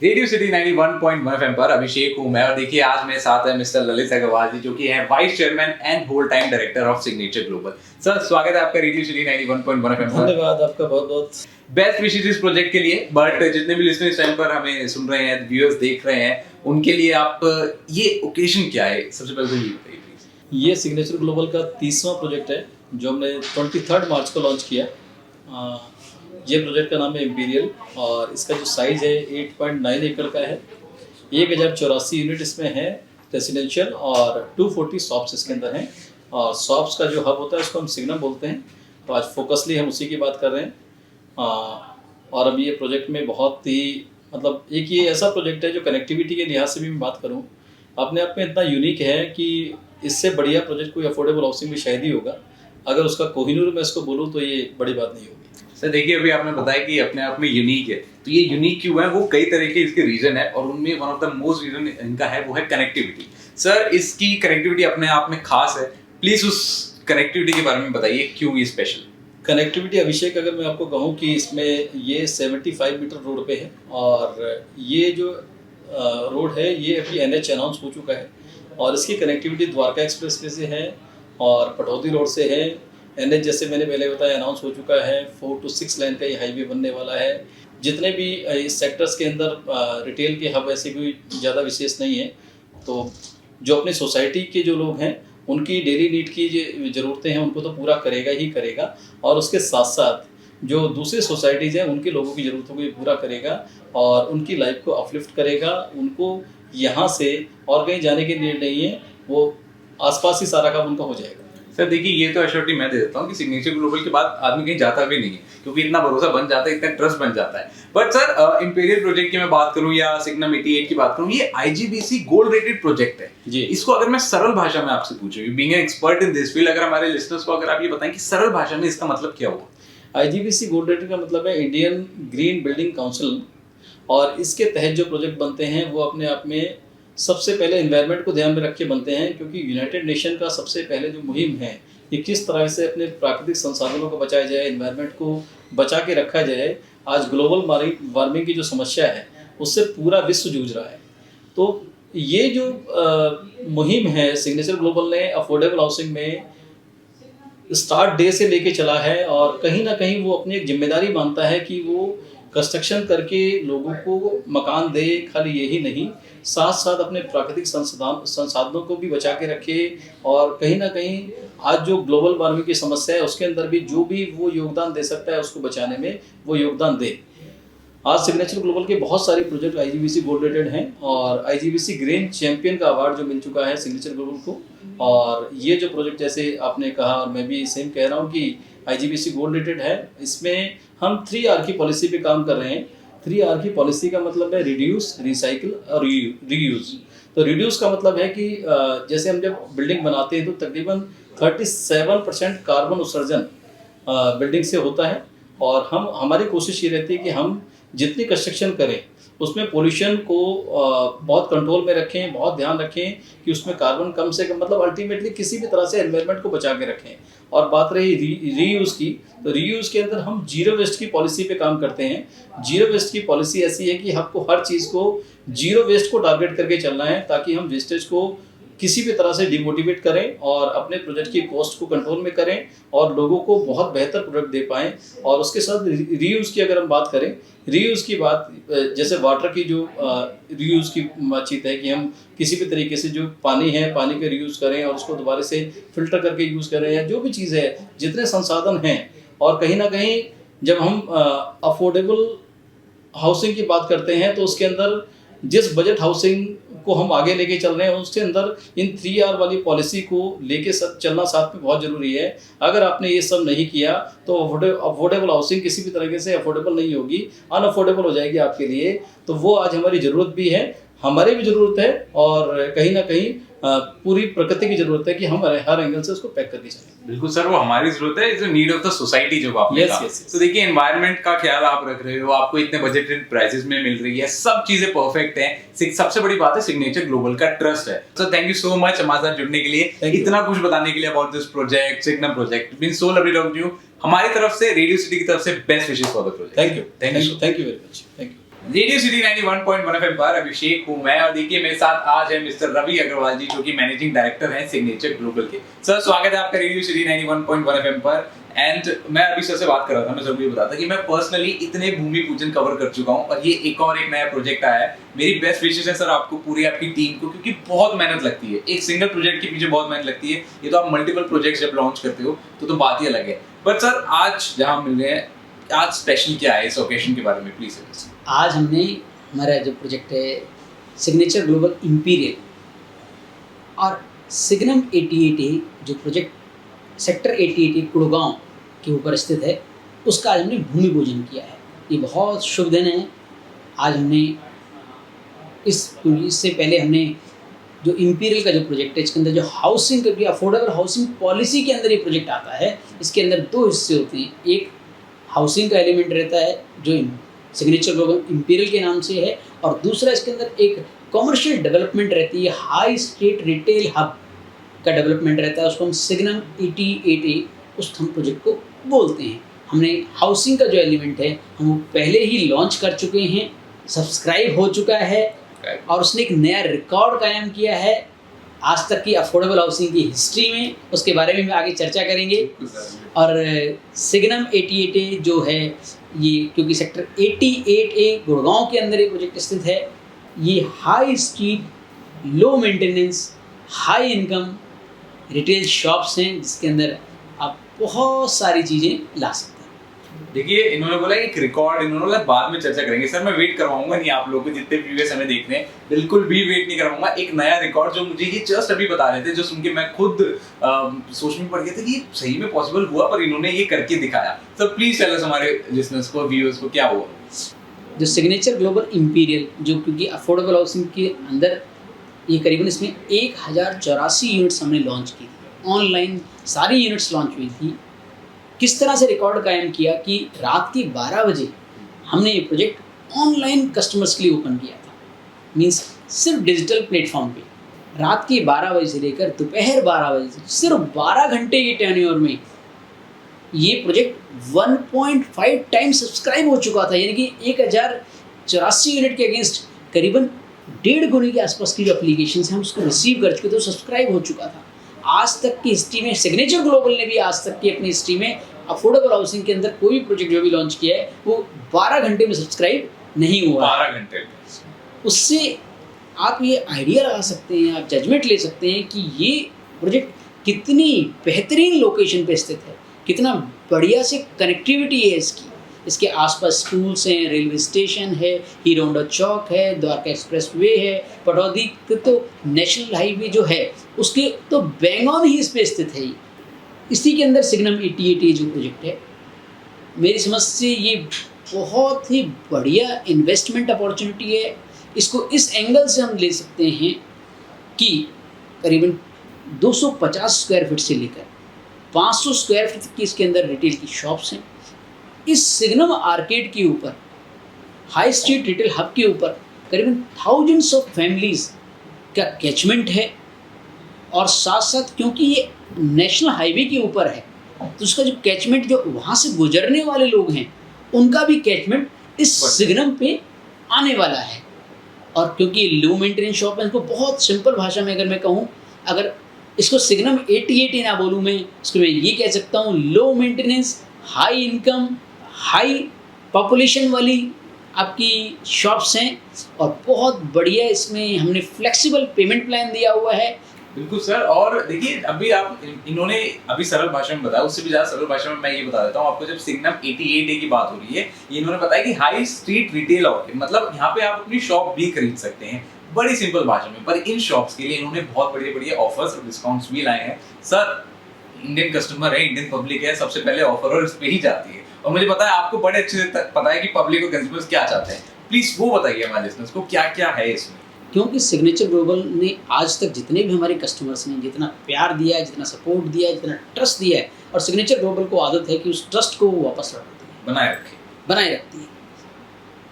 Radio city 91.1 FM पर अभिषेक हूं मैं और देखिए आज मेरे साथ है मिस्टर ललित अग्रवाल जी जो कि है vice chairman and whole time director of signature global. Sir स्वागत है आपका रेडियो सिटी 91.1 एफएम पर। धन्यवाद आपका बहुत बहुत। बेस्ट विशेस इस प्रोजेक्ट के लिए, बट जितने भी लिसनर्स टाइम पर हमें सुन रहे हैं, व्यूअर्स देख रहे हैं, उनके लिए आप ये ओकेजन क्या है सबसे पहले तो ये बताइए प्लीज। ये सिग्नेचर ग्लोबल का 30वां प्रोजेक्ट है जो हमने 23 मार्च को लॉन्च किया। ये प्रोजेक्ट का नाम है इम्पीरियल और इसका जो साइज़ है 8.9 एकड़ का है। 1084 यूनिट इसमें है रेसिडेंशियल और 240 शॉप्स इसके अंदर हैं। और शॉप्स का जो हब होता है उसको हम सिग्नम बोलते हैं। तो आज फोकसली हम उसी की बात कर रहे हैं। और अभी ये प्रोजेक्ट में बहुत ही मतलब एक ये ऐसा प्रोजेक्ट है जो कनेक्टिविटी के लिहाज से भी मैं बात करूँ अपने आप में इतना यूनिक है कि इससे बढ़िया प्रोजेक्ट कोई अफोर्डेबल हाउसिंग में शायद ही होगा। अगर उसका कोहिनूर में इसको बोलूँ तो ये बड़ी बात नहीं होगी। सर देखिए अभी आपने बताया कि अपने आप में यूनिक है, तो ये यूनिक क्यों है? वो कई तरह के इसके रीजन है और उनमें one of the most reason इनका है वो है कनेक्टिविटी। सर इसकी कनेक्टिविटी अपने आप में खास है, प्लीज उस कनेक्टिविटी के बारे में बताइए क्यों ये स्पेशल। कनेक्टिविटी अभिषेक अगर मैं आपको कहूँ कि इसमें ये 75 मीटर रोड पे है और ये जो रोड है ये अभी NH अनाउंस हो चुका है और इसकी कनेक्टिविटी द्वारका एक्सप्रेस वे से है और पटौदी रोड से है। NH जैसे मैंने पहले बताया अनाउंस हो चुका है। 4 to 6 लाइन का ये हाईवे बनने वाला है। जितने भी इस सेक्टर्स के अंदर रिटेल के हब ऐसे कोई ज़्यादा विशेष नहीं है। तो जो अपनी सोसाइटी के जो लोग हैं उनकी डेली नीड की जो ज़रूरतें हैं उनको तो पूरा करेगा ही करेगा और उसके साथ साथ जो दूसरी सोसाइटीज़ हैं उनके लोगों की ज़रूरतों को भी पूरा करेगा और उनकी लाइफ को अपलिफ्ट करेगा। उनको यहाँ से और कहीं जाने की नीड नहीं है, वो आसपास ही सारा काम उनका हो जाएगा। सर देखिए ये तो एश्योरिटी मैं दे देता हूँ कि सिग्नेचर ग्लोबल के बाद आदमी कहीं जाता भी नहीं है क्योंकि इतना भरोसा बन जाता है, इतना ट्रस्ट बन जाता है। बट सर इंपीरियल प्रोजेक्ट की मैं बात करूँ या सिग्नम 88 की बात करूँ, ये IGBC गोल्ड रेटेड प्रोजेक्ट है जी। इसको अगर मैं सरल भाषा में आपसे पूछूं, being an expert in this field, अगर हमारे लिसनर्स को अगर आप ये बताएं कि सरल भाषा में इसका मतलब क्या हुआ। IGBC गोल्ड रेटेड का मतलब है इंडियन ग्रीन बिल्डिंग काउंसिल और इसके तहत जो प्रोजेक्ट बनते हैं वो अपने आप में सबसे पहले एनवायरनमेंट को ध्यान में रख के बनते हैं क्योंकि यूनाइटेड नेशन का सबसे पहले जो मुहिम है कि किस तरह से अपने प्राकृतिक संसाधनों को बचाया जाए, एनवायरनमेंट को बचा के रखा जाए। आज ग्लोबल वार्मिंग की जो समस्या है उससे पूरा विश्व जूझ रहा है। तो ये जो मुहिम है सिग्नेचर ग्लोबल ने अफोर्डेबल हाउसिंग में स्टार्ट डे से लेके चला है और कहीं ना कहीं वो अपनी एक जिम्मेदारी मानता है कि वो कंस्ट्रक्शन करके लोगों को मकान दे। खाली यही नहीं, साथ साथ अपने प्राकृतिक संसाधनों को भी बचा के रखे और कहीं ना कहीं आज जो ग्लोबल वार्मिंग की समस्या है उसके अंदर भी जो भी वो योगदान दे सकता है उसको बचाने में वो योगदान दे। आज सिग्नेचर ग्लोबल के बहुत सारे प्रोजेक्ट IGBC गोल्ड रेटेड हैं और IGBC ग्रीन चैंपियन का अवार्ड जो मिल चुका है सिग्नेचर ग्लोबल को। और ये जो प्रोजेक्ट जैसे आपने कहा और मैं भी सेम कह रहा हूँ कि IGBC गोल्ड रेटेड है, इसमें हम 3R की पॉलिसी पे काम कर रहे हैं। 3R की पॉलिसी का मतलब है रिड्यूस, रिसाइकिल और रीयूज। तो रिड्यूस का मतलब है कि जैसे हम जब बिल्डिंग बनाते हैं तो तकरीबन 37% कार्बन उत्सर्जन बिल्डिंग से होता है और हमारी कोशिश ये रहती है कि हम जितनी कंस्ट्रक्शन करें उसमें पोल्यूशन को बहुत कंट्रोल में रखें, बहुत ध्यान रखें कि उसमें कार्बन कम से कम मतलब अल्टीमेटली किसी भी तरह से एनवायरनमेंट को बचा के रखें। और बात रही रीयूज़ की, तो रीयूज़ के अंदर हम जीरो वेस्ट की पॉलिसी पे काम करते हैं। जीरो वेस्ट की पॉलिसी ऐसी है कि आपको हर चीज़ को जीरो वेस्ट को टारगेट करके चलना है ताकि हम वेस्टेज को किसी भी तरह से डिमोटिवेट करें और अपने प्रोजेक्ट की कॉस्ट को कंट्रोल में करें और लोगों को बहुत बेहतर प्रोडक्ट दे पाएँ। और उसके साथ रीयूज़ की अगर हम बात करें, रीयूज़ की बात जैसे वाटर की जो रीयूज़ की बातचीत है कि हम किसी भी तरीके से जो पानी है पानी का रीयूज़ करें और उसको दोबारा से फिल्टर करके यूज़ करें या जो भी चीज़ है, जितने संसाधन हैं। और कहीं ना कहीं जब हम अफोर्डेबल हाउसिंग की बात करते हैं तो उसके अंदर जिस बजट हाउसिंग को हम आगे लेके चल रहे हैं उसके अंदर इन 3R वाली पॉलिसी को लेके चलना साथ में बहुत ज़रूरी है। अगर आपने ये सब नहीं किया तो अफोर्डेबल हाउसिंग किसी भी तरीके से अफोर्डेबल नहीं होगी, अनअफोर्डेबल हो जाएगी आपके लिए। तो वो आज हमारी ज़रूरत भी है, हमारी भी ज़रूरत है और कहीं ना कहीं पूरी प्रकृति की जरूरत है कि हम हर एंगल से उसको पैक करके चलें। बिल्कुल सर, वो हमारी जरूरत है, it's need of the society जो आपने कहा। तो देखिए एनवायरनमेंट का ख्याल आप रख रहे हो, आपको इतने बजटेड प्राइसेस में मिल रही है, सब चीजें परफेक्ट हैं। सबसे बड़ी बात है सिग्नेचर ग्लोबल का ट्रस्ट है। So thank you so much हमारे साथ जुड़ने के लिए, इतना कुछ बताने के लिए about this project signum project. Been so lovely talking to you. हमारी तरफ से रेडियो सिटी की तरफ से best wishes for the project. Thank you very much. Thank you. Radio city 91.1 FM पर अभिषेक हूं मैं, और देखिए मेरे साथ आज है मिस्टर रवि अग्रवाल जी, जो कि मैनेजिंग डायरेक्टर हैं सिग्नेचर ग्लोबल के। सर स्वागत है आपका रेडियो सिटी 91.1 एफएम पर। एंड मैं अभी सर से बात कर रहा था, मैं जरूर ये बताता कि मैं पर्सनली इतने भूमि पूजन कवर कर चुका हूं, और ये एक नया प्रोजेक्ट आया है। मेरी बेस्ट विशेष है सर आपको, पूरी आपकी टीम को, क्योंकि बहुत मेहनत लगती है एक सिंगल प्रोजेक्ट के पीछे, बहुत मेहनत लगती है। ये तो आप मल्टीपल प्रोजेक्ट्स जब लॉन्च करते हो तो बात ही अलग है। बट सर आज जहां मिल रहे हैं, आज स्पेशल क्या है इस ओकेशन के बारे में प्लीज सर। आज हमने हमारा जो प्रोजेक्ट है सिग्नेचर ग्लोबल इंपीरियल और सिग्नम 88A जो प्रोजेक्ट सेक्टर 88A गुड़गांव के ऊपर स्थित है, उसका आज हमने भूमि पूजन किया है। ये बहुत शुभ दिन है। आज हमने इससे पहले हमने जो इंपीरियल का जो प्रोजेक्ट है, इसके अंदर जो हाउसिंग का भी अफोर्डेबल हाउसिंग पॉलिसी के अंदर ये प्रोजेक्ट आता है। इसके अंदर दो हिस्से होते हैं, एक हाउसिंग का एलिमेंट रहता है जो सिग्नेचर ग्लोबल इंपीरियल के नाम से है, और दूसरा इसके अंदर एक कमर्शियल डेवलपमेंट रहती है, हाई स्ट्रीट रिटेल हब का डेवलपमेंट रहता है। उसको हम सिग्नम 88A उस हम प्रोजेक्ट को बोलते हैं। हमने हाउसिंग का जो एलिमेंट है हम वो पहले ही लॉन्च कर चुके हैं, सब्सक्राइब हो चुका है, और उसने एक नया रिकॉर्ड कायम किया है आज तक की अफोर्डेबल हाउसिंग की हिस्ट्री में। उसके बारे में आगे चर्चा करेंगे। और सिग्नम 88A जो है ये, क्योंकि सेक्टर 88A गुड़गांव के अंदर ये प्रोजेक्ट स्थित है, ये high street low maintenance high income retail shops हैं, जिसके अंदर आप बहुत सारी चीज़ें ला सकते हैं। देखिए इन्होंने बोला एक रिकॉर्ड, इन्होंने बोला बाद में चर्चा करेंगे। सर मैं वेट करवाऊंगा नहीं आप लोगों को, जितने प्रीवियस हमें देख रहे हैं बिल्कुल भी वेट नहीं करवाऊंगा। एक नया रिकॉर्ड जो मुझे ये जस्ट अभी बता रहे थे, जो सुन के मैं खुद सोचने में पड़ गया था कि सही में पॉसिबल हुआ, पर इन्होंने ये करके दिखाया। सर प्लीज टेल अस हमारे लिसनर्स को, व्यूअर्स को, क्या हुआ। जो सिग्नेचर ग्लोबल इंपीरियल जो क्योंकि अफोर्डेबल हाउसिंग के अंदर ये करीबन इसमें 1084 यूनिट्स हमने लॉन्च की थी, ऑनलाइन सारी यूनिट्स लॉन्च हुई थी। किस तरह से रिकॉर्ड कायम किया कि रात के 12 बजे हमने ये प्रोजेक्ट ऑनलाइन कस्टमर्स के लिए ओपन किया था, मींस सिर्फ डिजिटल प्लेटफॉर्म पे। रात के 12 बजे से लेकर दोपहर 12 बजे से सिर्फ 12 घंटे के टेन्योर में ये प्रोजेक्ट 1.5 टाइम्स सब्सक्राइब हो चुका था। यानी कि 1084 यूनिट के अगेंस्ट करीबन 1.5 गुने के आसपास की जो एप्लीकेशन है हम उसको रिसीव कर चुके थे, सब्सक्राइब हो चुका था। आज तक की हिस्ट्री में सिग्नेचर ग्लोबल ने भी आज तक की अपनी हिस्ट्री में अफोर्डेबल हाउसिंग के अंदर कोई भी प्रोजेक्ट जो भी लॉन्च किया है वो 12 घंटे में सब्सक्राइब नहीं हुआ। 12 घंटे उससे आप ये आइडिया लगा सकते हैं, आप जजमेंट ले सकते हैं कि ये प्रोजेक्ट कितनी बेहतरीन लोकेशन पे स्थित है, कितना बढ़िया से कनेक्टिविटी है इसकी। इसके आसपास स्कूल्स हैं, रेलवे स्टेशन है, हीरो होंडा चौक है, द्वारका एक्सप्रेस वे है, पटौदी तो नेशनल हाईवे जो है उसके तो बैंगन ही इस पे स्थित है। इसी के अंदर सिग्नम 88A जो प्रोजेक्ट है, मेरी समझ से ये बहुत ही बढ़िया इन्वेस्टमेंट अपॉर्चुनिटी है। इसको इस एंगल से हम ले सकते हैं कि करीबन 250 स्क्वायर फीट से लेकर 500 स्क्वायर फीट की इसके अंदर रिटेल की शॉप्स हैं। इस सिग्नम आर्केड के ऊपर, हाई स्ट्रीट रिटेल हब के ऊपर करीबन थाउजेंड्स ऑफ फैमिलीज का कैचमेंट है, और साथ साथ क्योंकि ये नेशनल हाईवे के ऊपर है तो उसका जो कैचमेंट, जो वहाँ से गुजरने वाले लोग हैं उनका भी कैचमेंट इस सिग्नम पे आने वाला है। और क्योंकि लो मेंटेनेंस शॉप है, इसको बहुत सिंपल भाषा में अगर मैं कहूँ, अगर इसको सिग्नम 88 ना बोलूँ मैं, इसको मैं ये कह सकता हूँ low maintenance high income high population वाली आपकी शॉप्स हैं। और बहुत बढ़िया इसमें हमने फ्लेक्सिबल पेमेंट प्लान दिया हुआ है। बिल्कुल सर। और देखिए अभी आप इन्होंने अभी सरल भाषा में बताया, उससे भी ज़्यादा सरल भाषा में मैं ये बता देता हूँ आपको। जब सिग्नम 88A की बात हो रही है, ये इन्होंने बताया कि हाई स्ट्रीट रिटेल आउटलेट, मतलब यहाँ पे आप अपनी शॉप भी खरीद सकते हैं, बड़ी सिंपल भाषा में। पर इन शॉप्स के लिए इन्होंने बहुत बढ़िया बढ़िया ऑफर्स और डिस्काउंट्स भी लाए हैं। सर इंडियन कस्टमर है, इंडियन पब्लिक है, सबसे पहले ऑफर और इस पे ही जाती है। और मुझे पता है आपको बड़े अच्छे से पता है कि पब्लिक और कंज्यूमर्स क्या चाहते हैं। प्लीज वो बताइए हमारे लिसनर्स को क्या क्या है इसमें। क्योंकि सिग्नेचर ग्लोबल ने आज तक जितने भी हमारे कस्टमर्स ने जितना प्यार दिया है, जितना सपोर्ट दिया है, जितना ट्रस्ट दिया है, और सिग्नेचर ग्लोबल को आदत है कि उस ट्रस्ट को वो वापस लौटाती है, बनाए रखती है।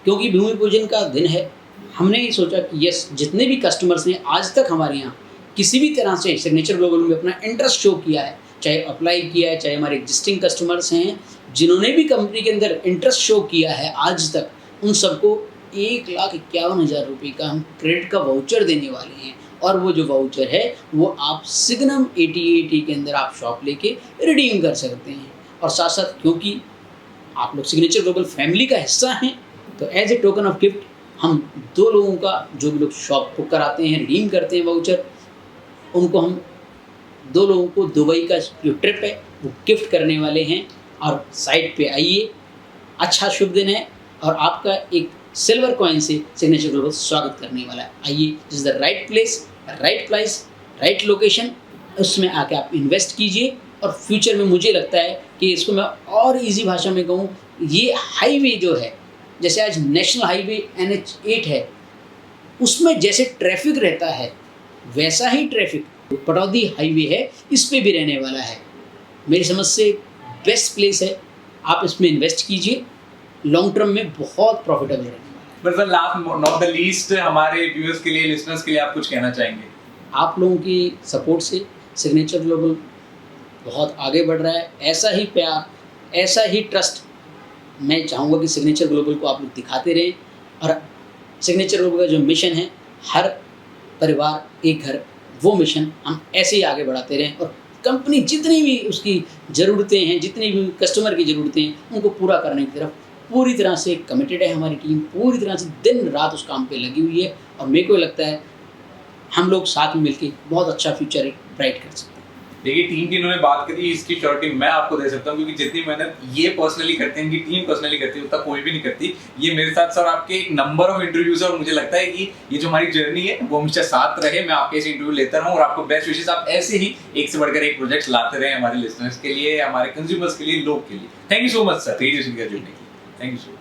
क्योंकि भूमि पूजन का दिन है, हमने ये सोचा कि यस, जितने भी कस्टमर्स ने आज तक हमारे यहाँ किसी भी तरह से सिग्नेचर ग्लोबल में अपना इंटरेस्ट शो किया है, चाहे अप्लाई किया है, चाहे हमारे एग्जिस्टिंग कस्टमर्स हैं जिन्होंने भी कंपनी के अंदर इंटरेस्ट शो किया है आज तक, उन सबको 1,51,000 रुपये का हम क्रेडिट का वाउचर देने वाले हैं, और वो जो वाउचर है वो आप सिग्नम 88 के अंदर आप शॉप लेके रिडीम कर सकते हैं। और साथ साथ क्योंकि आप लोग सिग्नेचर ग्लोबल फैमिली का हिस्सा हैं, तो as a token of gift हम 2 लोगों का, जो भी लोग शॉप बुक कराते हैं, रिडीम करते हैं वाउचर, उनको हम 2 लोगों को दुबई का जो ट्रिप है वो गिफ्ट करने वाले हैं। और साइट पे आइए, अच्छा शुभ दिन है, और आपका एक सिल्वर कॉइन से सिग्नेचर ग्लोबल स्वागत करने वाला है। आइए, this is the right place, right price, right location, उसमें आके आप इन्वेस्ट कीजिए। और फ्यूचर में मुझे लगता है कि इसको मैं और इजी भाषा में कहूँ, ये हाईवे जो है, जैसे आज नेशनल हाईवे NH8 है, उसमें जैसे ट्रैफिक रहता है वैसा ही ट्रैफिक पटौदी हाईवे है, इस पे भी रहने वाला है। मेरी समझ से बेस्ट प्लेस है, आप इसमें इन्वेस्ट कीजिए, लॉन्ग टर्म में बहुत प्रॉफिटेबल रहने वाला है। But sir, last not the least, हमारे व्यूअर्स के लिए, लिसनर्स के लिए आप कुछ कहना चाहेंगे? आप लोगों की सपोर्ट से सिग्नेचर ग्लोबल बहुत आगे बढ़ रहा है। ऐसा ही प्यार, ऐसा ही ट्रस्ट मैं चाहूँगा कि सिग्नेचर ग्लोबल को आप लोग दिखाते रहें। और सिग्नेचर ग्लोबल का जो मिशन है, हर परिवार एक घर, वो मिशन हम ऐसे ही आगे बढ़ाते रहें। और कंपनी जितनी भी उसकी ज़रूरतें हैं, जितनी भी कस्टमर की ज़रूरतें हैं, उनको पूरा करने की तरफ पूरी तरह से कमिटेड है हमारी टीम, पूरी तरह से दिन रात उस काम पे लगी हुई है। और मेरे को लगता है हम लोग साथ में मिलकर बहुत अच्छा फ्यूचर एक ब्राइट कर सकते हैं। देखिए, टीम की इन्होंने बात करी, इसकी श्योरिटी मैं आपको दे सकता हूँ, क्योंकि जितनी मेहनत ये पर्सनली करते हैं, इनकी टीम पर्सनली करती है, उतना कोई भी नहीं करती। ये मेरे साथ सर आपके एक नंबर ऑफ इंटरव्यूज है, और मुझे लगता है कि ये जो हमारी जर्नी है वो हमेशा साथ रहे। मैं आपके ऐसे इंटरव्यू लेता रहूँ, और आपको बेस्ट विशेस, आप ऐसे ही एक से बढ़कर एक प्रोजेक्ट लाते रहे हमारे लिसनर्स के लिए, हमारे कंज्यूमर्स के लिए, लोग के लिए। Thank you so much sir, radio city का जुड़ने के लिए। Thank you so much.